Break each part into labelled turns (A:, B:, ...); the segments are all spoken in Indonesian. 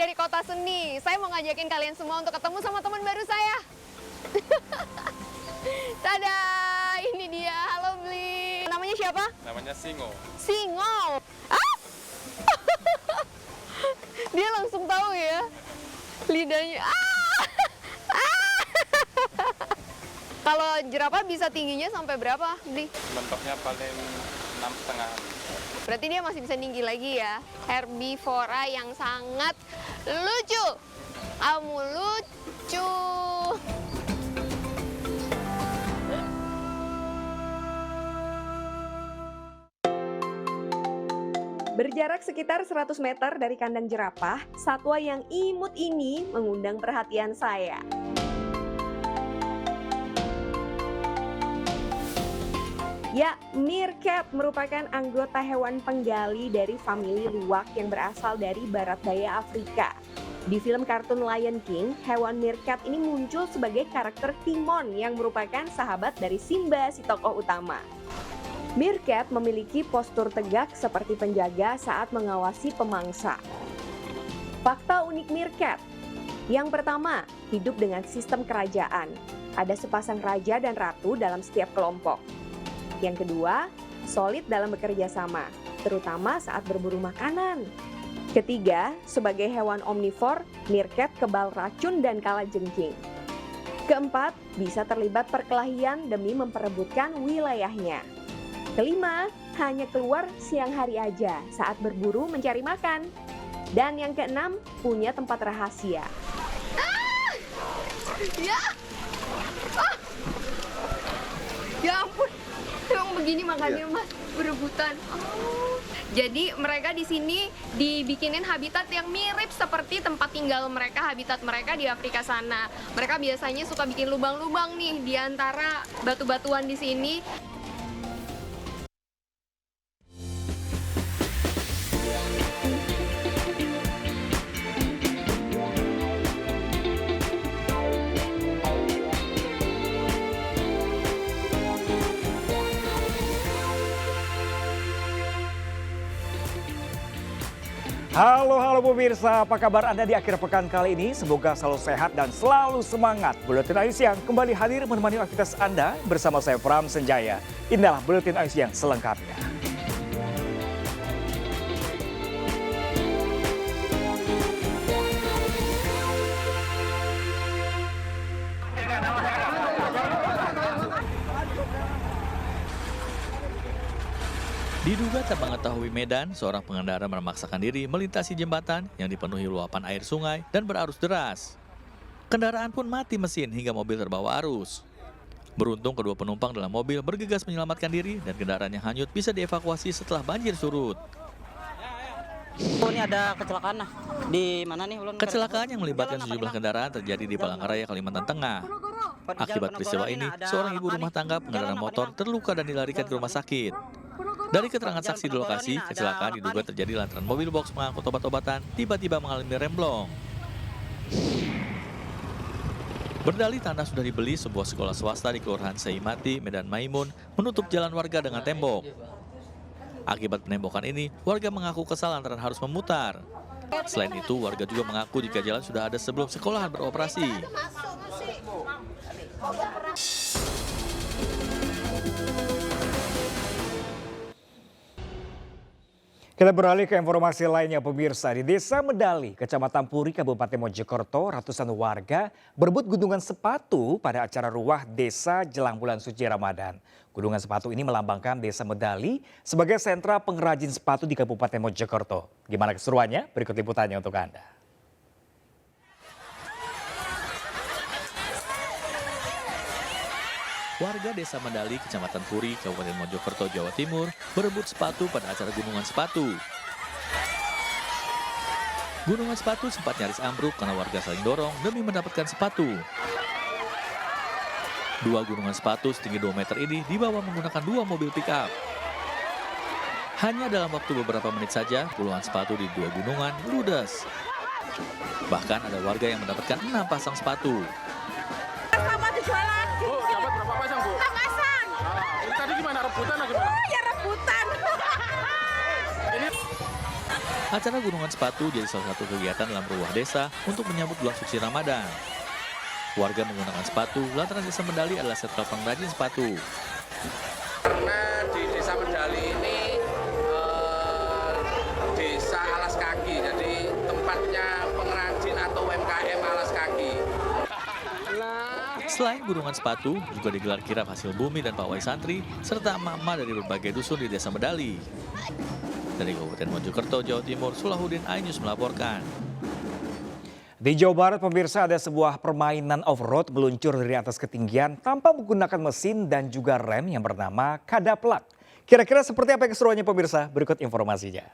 A: dari Kota Seni. Saya mau ngajakin kalian semua untuk ketemu sama teman baru saya. Tada, ini dia. Halo Bli. Namanya siapa?
B: Namanya Singo.
A: Singo. Ah! Dia langsung tahu ya. Lidahnya. Ah! Ah! Kalau jerapah bisa tingginya sampai berapa, Bli?
B: Mentoknya paling 6,5.
A: Berarti dia masih bisa tinggi lagi ya. Herbivora yang sangat lucu. Kamu lucu. Berjarak sekitar 100 meter dari kandang jerapah, satwa yang imut ini mengundang perhatian saya. Ya, meerkat merupakan anggota hewan penggali dari famili luwak yang berasal dari barat daya Afrika. Di film kartun Lion King, hewan meerkat ini muncul sebagai karakter Timon yang merupakan sahabat dari Simba, si tokoh utama. Meerkat memiliki postur tegak seperti penjaga saat mengawasi pemangsa. Fakta unik meerkat. Yang pertama, hidup dengan sistem kerajaan. Ada sepasang raja dan ratu dalam setiap kelompok. Yang kedua, solid dalam bekerja sama, terutama saat berburu makanan. Ketiga, sebagai hewan omnivor, meerkat kebal racun dan kalajengking. Keempat, bisa terlibat perkelahian demi memperebutkan wilayahnya. Kelima, hanya keluar siang hari aja saat berburu mencari makan. Dan yang keenam, punya tempat rahasia. Ya! Ya ampun! Emang begini makannya Mas, berebutan. Oh. Jadi mereka di sini dibikinin habitat yang mirip seperti tempat tinggal mereka, habitat mereka di Afrika sana. Mereka biasanya suka bikin lubang-lubang nih di antara batu-batuan di sini.
C: Halo pemirsa, apa kabar Anda di akhir pekan kali ini? Semoga selalu sehat dan selalu semangat. Buletin Ayu Siang kembali hadir menemani aktivitas Anda bersama saya Pram Senjaya. Inilah Buletin Ayu Siang selengkapnya.
D: Diduga tak mengetahui medan, seorang pengendara memaksakan diri melintasi jembatan yang dipenuhi luapan air sungai dan berarus deras. Kendaraan pun mati mesin hingga mobil terbawa arus. Beruntung kedua penumpang dalam mobil bergegas menyelamatkan diri dan kendaraan yang hanyut bisa dievakuasi setelah banjir surut.
E: Oh, ini ada kecelakaan nah. Di mana nih?
D: Kecelakaan yang melibatkan sejumlah kendaraan terjadi di Palangkaraya, Kalimantan Tengah. Akibat peristiwa ini, seorang ibu rumah tangga pengendara motor terluka dan dilarikan ke rumah sakit. Dari keterangan saksi di lokasi, kecelakaan diduga terjadi lantaran mobil box pengangkut obat-obatan tiba-tiba mengalami remblong. Berdalih tanah sudah dibeli, sebuah sekolah swasta di Kelurahan Seimati, Medan Maimun, menutup jalan warga dengan tembok. Akibat penembokan ini, warga mengaku kesal lantaran harus memutar. Selain itu, warga juga mengaku jika jalan sudah ada sebelum sekolahan beroperasi.
C: Kita beralih ke informasi lainnya pemirsa. Di Desa Medali, Kecamatan Puri, Kabupaten Mojokerto, ratusan warga berebut gunungan sepatu pada acara ruah desa jelang bulan suci Ramadan. Gunungan sepatu ini melambangkan Desa Medali sebagai sentra pengrajin sepatu di Kabupaten Mojokerto. Gimana keseruannya? Berikut liputannya untuk Anda.
D: Warga Desa Medali, Kecamatan Puri, Kabupaten Mojokerto, Jawa Timur, berebut sepatu pada acara gunungan sepatu. Gunungan sepatu sempat nyaris ambruk karena warga saling dorong demi mendapatkan sepatu. Dua gunungan sepatu setinggi 2 meter ini dibawa menggunakan 2 mobil pick-up. Hanya dalam waktu beberapa menit saja, puluhan sepatu di 2 gunungan ludes. Bahkan ada warga yang mendapatkan 6 pasang sepatu.
F: Sama dijualan.
B: Bu, dapat berapa pasang, Bu?
F: 6 pasang.
B: Ini tadi gimana, rebutan atau gimana?
F: Oh, ya rebutan.
B: Ini
D: Acara gunungan sepatu jadi salah satu kegiatan dalam ruah desa untuk menyambut bulan suci Ramadan. Warga menggunakan sepatu lantaran desa Medali adalah sentral pengrajin sepatu.
G: Karena di desa Medali ini desa alas kaki, jadi tempatnya pengrajin atau UMKM alas kaki.
D: Selain gunungan sepatu, juga digelar kirap hasil bumi dan pawai santri, serta emak-emak dari berbagai dusun di desa Medali. Dari Kabupaten Mojokerto, Jawa Timur, Sulahuddin iNews melaporkan.
C: Di Jawa Barat, pemirsa, ada sebuah permainan off-road meluncur dari atas ketinggian tanpa menggunakan mesin dan juga rem yang bernama kadaplak. Kira-kira seperti apa keseruannya, pemirsa? Berikut informasinya.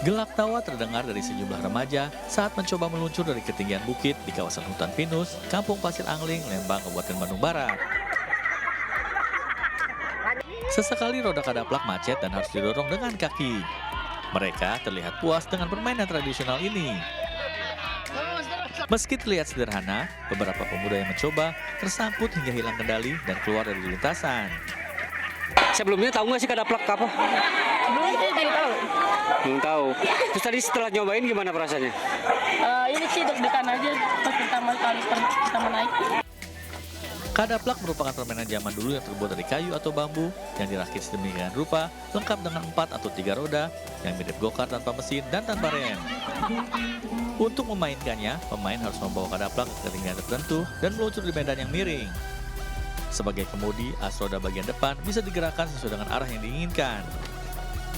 D: Gelak tawa terdengar dari sejumlah remaja saat mencoba meluncur dari ketinggian bukit di kawasan hutan pinus, Kampung Pasir Angling, Lembang, Kabupaten Bandung Barat. Sesekali roda kadaplak macet dan harus didorong dengan kaki. Mereka terlihat puas dengan permainan tradisional ini. Meski terlihat sederhana, beberapa pemuda yang mencoba tersangkut hingga hilang kendali dan keluar dari lintasan.
E: Sebelumnya tahu nggak sih kadaplak apa? Belum tahu. Terus tadi setelah nyobain gimana perasaannya?
F: Ini sih deg-degan aja pas pertama kali pertama naik.
D: Kadaplak merupakan permainan zaman dulu yang terbuat dari kayu atau bambu yang dirakit sedemikian rupa, lengkap dengan 4 atau 3 roda yang mirip go-kart tanpa mesin dan tanpa rem. Untuk memainkannya, pemain harus membawa kadaplak ke ketinggian tertentu dan meluncur di medan yang miring. Sebagai kemudi, as roda bagian depan bisa digerakkan sesuai dengan arah yang diinginkan.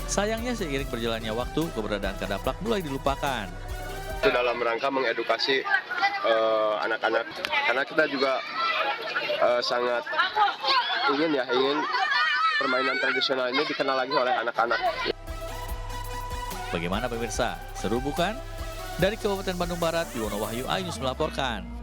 D: Sayangnya seiring berjalannya waktu, keberadaan kadaplak mulai dilupakan.
H: Itu dalam rangka mengedukasi anak-anak, karena kita juga sangat ingin permainan tradisional ini dikenal lagi oleh anak-anak.
D: Bagaimana pemirsa? Seru bukan? Dari Kabupaten Bandung Barat, Yuwono Wahyu iNews melaporkan.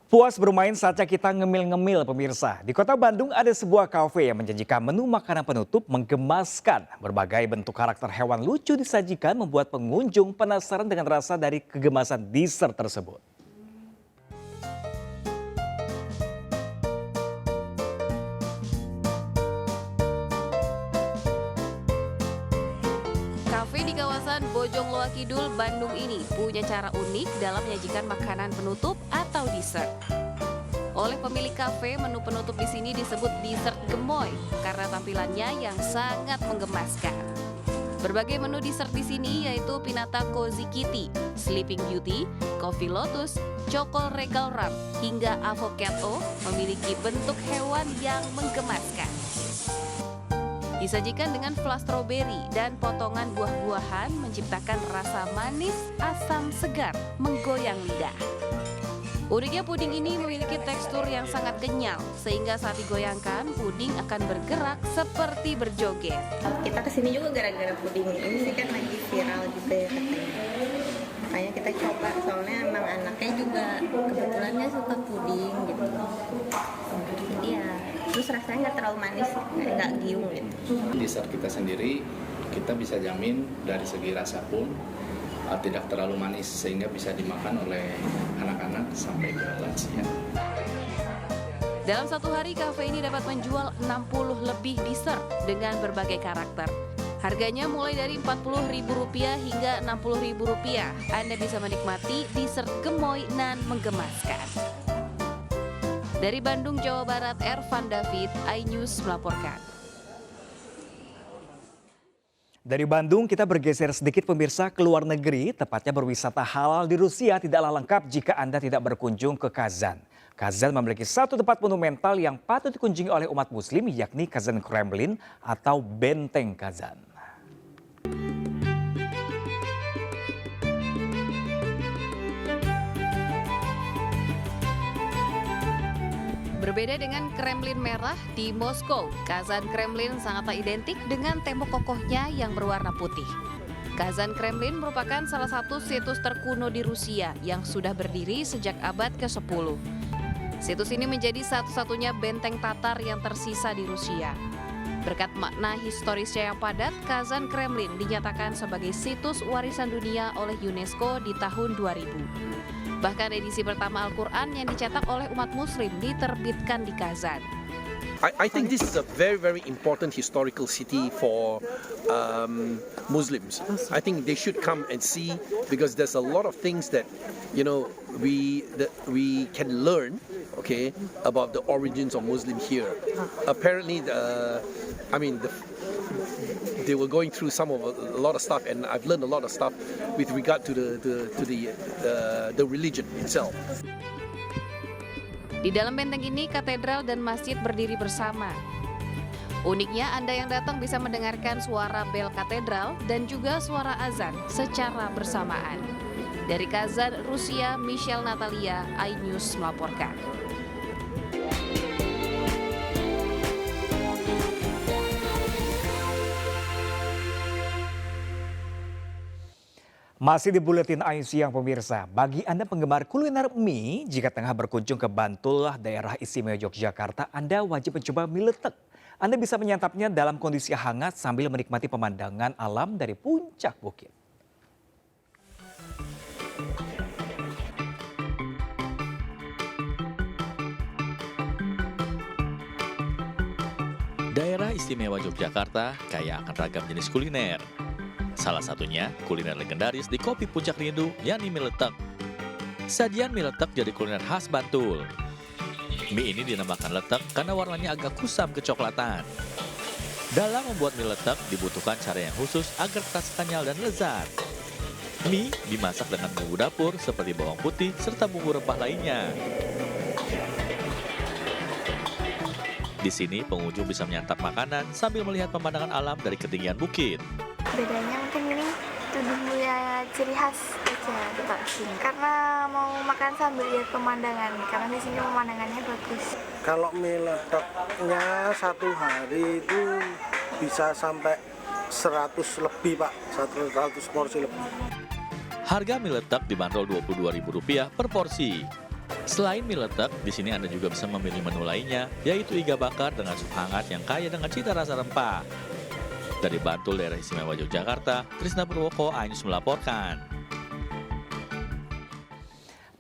C: Puas bermain saatnya kita ngemil-ngemil, pemirsa. Di kota Bandung ada sebuah kafe yang menjanjikan menu makanan penutup menggemaskan. Berbagai bentuk karakter hewan lucu disajikan membuat pengunjung penasaran dengan rasa dari kegemasan dessert tersebut.
I: Kafe di kawasan Bojong Loa Kidul, Bandung ini punya cara unik dalam menyajikan makanan penutup atau dessert. Oleh pemilik kafe, menu penutup di sini disebut dessert gemoy karena tampilannya yang sangat menggemaskan. Berbagai menu dessert di sini yaitu Pinata Cozy Kitty, Sleeping Beauty, Coffee Lotus, Cokol Regal Ram, hingga Avocado memiliki bentuk hewan yang menggemaskan. Disajikan dengan flan stroberi dan potongan buah-buahan menciptakan rasa manis, asam, segar, menggoyang lidah. Uniknya puding ini memiliki tekstur yang sangat kenyal, sehingga saat digoyangkan, puding akan bergerak seperti berjoget.
J: Kita kesini juga gara-gara puding ini sih kan lagi viral gitu ya katanya. Makanya kita coba, soalnya emang anaknya juga kebetulannya suka puding gitu. Jadi ya, terus rasanya nggak terlalu manis, nggak giung gitu.
K: Dessert kita sendiri, kita bisa jamin dari segi rasa pun tidak terlalu manis sehingga bisa dimakan oleh anak-anak sampai ke lansia.
I: Dalam satu hari, kafe ini dapat menjual 60 lebih dessert dengan berbagai karakter. Harganya mulai dari Rp40.000 hingga Rp60.000. Anda bisa menikmati dessert gemoy nan menggemaskan. Dari Bandung, Jawa Barat, Ervan David, iNews melaporkan.
C: Dari Bandung kita bergeser sedikit, pemirsa, ke luar negeri, tepatnya berwisata halal di Rusia tidaklah lengkap jika Anda tidak berkunjung ke Kazan. Kazan memiliki satu tempat monumental yang patut dikunjungi oleh umat muslim, yakni Kazan Kremlin atau Benteng Kazan.
I: Berbeda dengan Kremlin merah di Moskow, Kazan Kremlin sangatlah identik dengan tembok kokohnya yang berwarna putih. Kazan Kremlin merupakan salah satu situs terkuno di Rusia yang sudah berdiri sejak abad ke-10. Situs ini menjadi satu-satunya benteng Tatar yang tersisa di Rusia. Berkat makna historisnya yang padat, Kazan Kremlin dinyatakan sebagai situs warisan dunia oleh UNESCO di tahun 2000. Bahkan edisi pertama Al-Quran yang dicetak oleh umat muslim diterbitkan di Kazan.
L: I think this is a very, very important historical city for Muslims. I think they should come and see, because there's a lot of things that we can learn, okay, about the origins of Muslim here. Apparently, they were going through a lot of stuff, and I've learned a lot of stuff with regard to the religion itself.
I: Di dalam benteng ini, katedral dan masjid berdiri bersama. Uniknya, Anda yang datang bisa mendengarkan suara bel katedral dan juga suara azan secara bersamaan. Dari Kazan, Rusia, Michelle Natalia, iNews melaporkan.
C: Masih di Buletin Ayu Siang pemirsa, bagi Anda penggemar kuliner mie, jika tengah berkunjung ke Bantul, daerah istimewa Yogyakarta, Anda wajib mencoba mie letek. Anda bisa menyantapnya dalam kondisi hangat sambil menikmati pemandangan alam dari puncak bukit.
D: Daerah istimewa Yogyakarta kaya akan ragam jenis kuliner. Salah satunya kuliner legendaris di Kopi Puncak Rindu, yakni mie letek. Sajian mie letek jadi kuliner khas Bantul. Mie ini dinamakan letek karena warnanya agak kusam kecoklatan. Dalam membuat mie letek dibutuhkan cara yang khusus agar terasa kenyal dan lezat. Mie dimasak dengan bumbu dapur seperti bawang putih serta bumbu rempah lainnya. Di sini pengunjung bisa menyantap makanan sambil melihat pemandangan alam dari ketinggian bukit.
M: Bedanya mungkin ini tubuhnya ciri khas aja tetap sini. Karena mau makan sambil lihat pemandangan, karena di sini pemandangannya bagus.
N: Kalau mie leteknya satu hari itu bisa sampai 100 lebih Pak, 100 porsi lebih.
D: Harga mie letek dibanderol Rp22.000 per porsi. Selain mie letek, di sini Anda juga bisa memilih menu lainnya, yaitu iga bakar dengan sup hangat yang kaya dengan cita rasa rempah. Dari Bantul, daerah istimewa Yogyakarta, Trisna Purwoko, iNews melaporkan.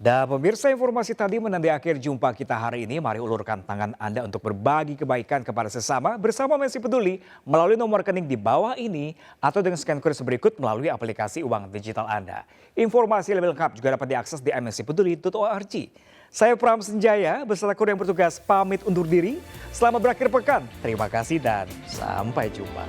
C: Dan pemirsa, informasi tadi menandai akhir jumpa kita hari ini. Mari ulurkan tangan Anda untuk berbagi kebaikan kepada sesama bersama Messi Peduli melalui nomor rekening di bawah ini atau dengan scan kris berikut melalui aplikasi uang digital Anda. Informasi lebih lengkap juga dapat diakses di mscpeduli.org. Saya Pram Senjaya beserta kru yang bertugas pamit undur diri. Selamat berakhir pekan. Terima kasih dan sampai jumpa.